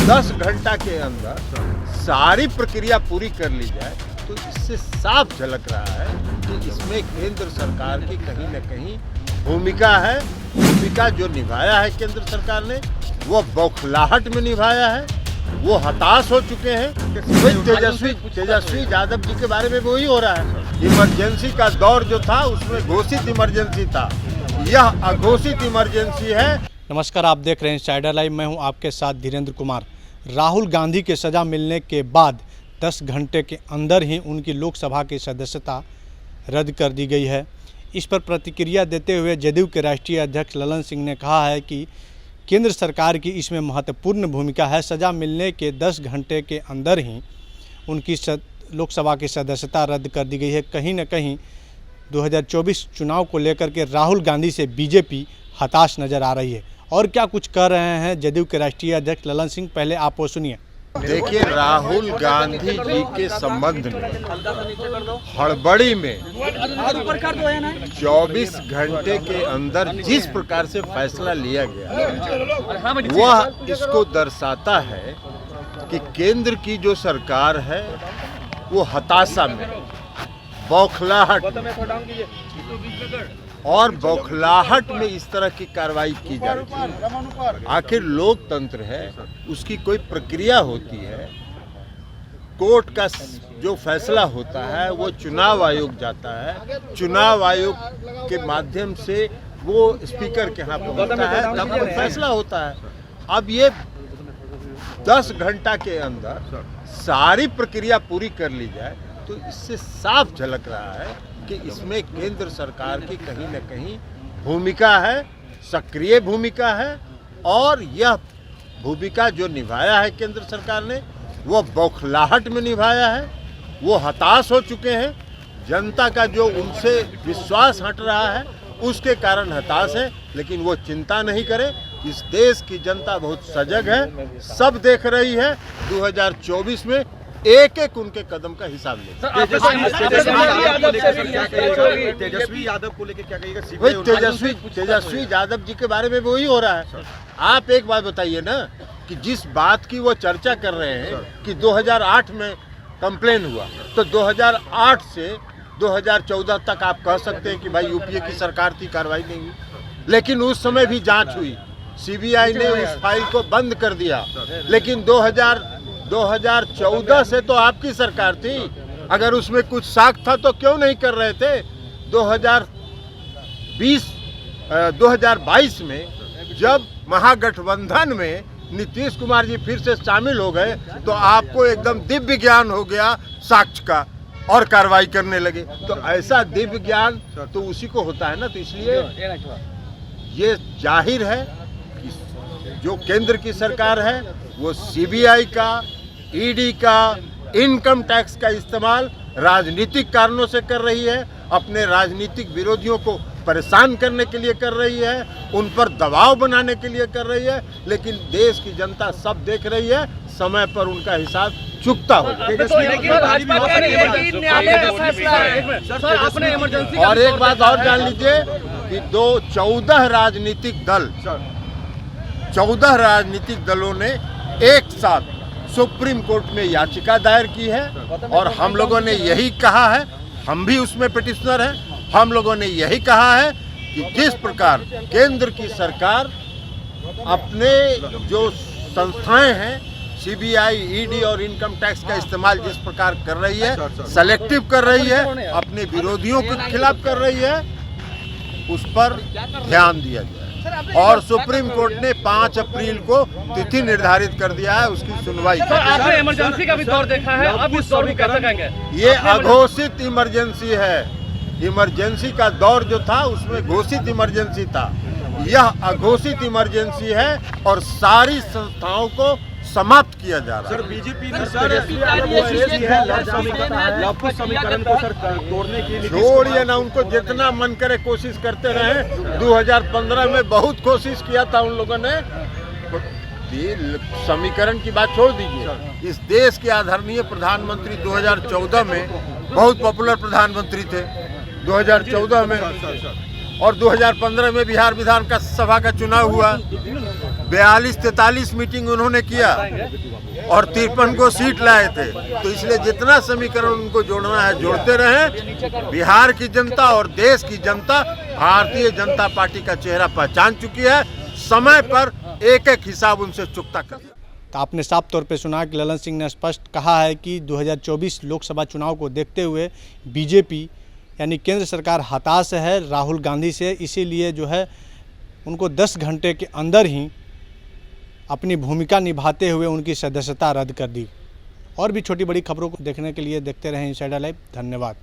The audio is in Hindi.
10 घंटा के अंदर सारी प्रक्रिया पूरी कर ली जाए तो इससे साफ झलक रहा है कि इसमें केंद्र सरकार की कहीं न कहीं भूमिका है। भूमिका जो निभाया है केंद्र सरकार ने वो बौखलाहट में निभाया है, वो हताश हो चुके हैं। तेजस्वी यादव जी के बारे में वही हो रहा है। इमरजेंसी का दौर जो था उसमें घोषित इमरजेंसी था, यह अघोषित इमरजेंसी है। नमस्कार, आप देख रहे हैं इनसाइडर लाइव। मैं हूं आपके साथ धीरेन्द्र कुमार। राहुल गांधी के सज़ा मिलने के बाद 10 घंटे के अंदर ही उनकी लोकसभा की सदस्यता रद्द कर दी गई है। इस पर प्रतिक्रिया देते हुए जदयू के राष्ट्रीय अध्यक्ष ललन सिंह ने कहा है कि केंद्र सरकार की इसमें महत्वपूर्ण भूमिका है। सज़ा मिलने के 10 घंटे के अंदर ही उनकी लोकसभा की सदस्यता रद्द कर दी गई है। कहीं न कहीं 2024 चुनाव को लेकर के राहुल गांधी से बीजेपी हताश नज़र आ रही है। और क्या कुछ कर रहे हैं जदयू के राष्ट्रीय अध्यक्ष ललन सिंह, पहले आप वो सुनिए। देखिए, राहुल गांधी जी के संबंध में हड़बड़ी में 24 घंटे के अंदर जिस प्रकार से फैसला लिया गया वह इसको दर्शाता है कि केंद्र की जो सरकार है वो हताशा में, बौखलाहट और बौखलाहट में इस तरह की कार्रवाई की जा रही है। आखिर लोकतंत्र है, उसकी कोई प्रक्रिया होती है। कोर्ट का जो फैसला होता है वो चुनाव आयोग जाता है, चुनाव आयोग के माध्यम से वो स्पीकर के यहाँ पहुँचता है, तब वो फैसला होता है। अब ये 10 घंटा के अंदर सारी प्रक्रिया पूरी कर ली जाए तो इससे साफ झलक रहा है कि इसमें केंद्र सरकार की कहीं न कहीं भूमिका है, सक्रिय भूमिका है। और यह भूमिका जो निभाया है केंद्र सरकार ने वो बौखलाहट में निभाया है, वो हताश हो चुके हैं। जनता का जो उनसे विश्वास हट रहा है उसके कारण हताश है, लेकिन वो चिंता नहीं करे। इस देश की जनता बहुत सजग है, सब देख रही है। 2024 में एक एक उनके कदम का हिसाब ले। तेजस्वी यादव को लेकर क्या कहिएगा? तेजस्वी यादव जी के बारे में वही हो रहा है। आप एक बात बताइए ना कि जिस बात की वो चर्चा कर रहे हैं कि 2008 में कंप्लेन हुआ, तो 2008 से 2014 तक आप कह सकते हैं कि भाई यूपीए की सरकार थी, कार्रवाई नहीं हुई। लेकिन उस समय भी जांच हुई, सीबीआई ने उस फाइल को बंद कर दिया। लेकिन 2014 से तो आपकी सरकार थी, अगर उसमें कुछ साख था तो क्यों नहीं कर रहे थे? 2022 में जब महागठबंधन में नीतीश कुमार जी फिर से शामिल हो गए तो आपको एकदम दिव्य ज्ञान हो गया साक्ष्य का और कार्रवाई करने लगे। तो ऐसा दिव्य ज्ञान तो उसी को होता है ना। तो इसलिए ये जाहिर है कि जो केंद्र की सरकार है वो सीबीआई का, ईडी का, इनकम टैक्स का इस्तेमाल राजनीतिक कारणों से कर रही है, अपने राजनीतिक विरोधियों को परेशान करने के लिए कर रही है, उन पर दबाव बनाने के लिए कर रही है। लेकिन देश की जनता सब देख रही है, समय पर उनका हिसाब चुकता हो। और एक बात और जान लीजिए कि 14 राजनीतिक दलों ने एक साथ सुप्रीम कोर्ट में याचिका दायर की है। और हम लोगों ने यही कहा है, हम भी उसमें पिटिशनर हैं, हम लोगों ने यही कहा है कि जिस प्रकार केंद्र की सरकार अपने जो संस्थाएं हैं सीबीआई, ईडी और इनकम टैक्स का इस्तेमाल जिस प्रकार कर रही है, सेलेक्टिव कर रही है, अपने विरोधियों के खिलाफ कर रही है, उस पर ध्यान दिया जाए। और सुप्रीम कोर्ट ने 5 अप्रैल को तिथि निर्धारित कर दिया है उसकी सुनवाई। आपने इमरजेंसी का भी दौर देखा है, अब इस दौर को कैसे कहेंगे? ये अघोषित इमरजेंसी है। इमरजेंसी का दौर जो था उसमें घोषित इमरजेंसी था, यह अघोषित इमरजेंसी है और सारी संस्थाओं को समाप्त किया जा रहा है। सर, बीजेपी ने समीकरण को सर तोड़ने के लिए छोड़िए ना, उनको जितना मन करे कोशिश करते रहे। 2015 में बहुत कोशिश किया था उन लोगों ने। समीकरण की बात छोड़ दीजिए, इस देश के आदरणीय प्रधानमंत्री 2014 में बहुत पॉपुलर प्रधानमंत्री थे 2014 में, और 2015 में बिहार विधान का सभा का चुनाव हुआ। 42-43 मीटिंग उन्होंने किया और 53 को सीट लाए थे। तो इसलिए जितना समीकरण उनको जोड़ना है जोड़ते रहें। बिहार की जनता और देश की जनता भारतीय जनता पार्टी का चेहरा पहचान चुकी है। समय पर एक एक हिसाब उनसे चुकता कर। तो आपने साफ तौर पे सुना कि ललन सिंह ने स्पष्ट कहा है कि 2024 लोकसभा चुनाव को देखते हुए बीजेपी यानी केंद्र सरकार हताश है राहुल गांधी से, इसीलिए जो है उनको 10 घंटे के अंदर ही अपनी भूमिका निभाते हुए उनकी सदस्यता रद्द कर दी। और भी छोटी बड़ी खबरों को देखने के लिए देखते रहें इनसाइडर लाइव। धन्यवाद।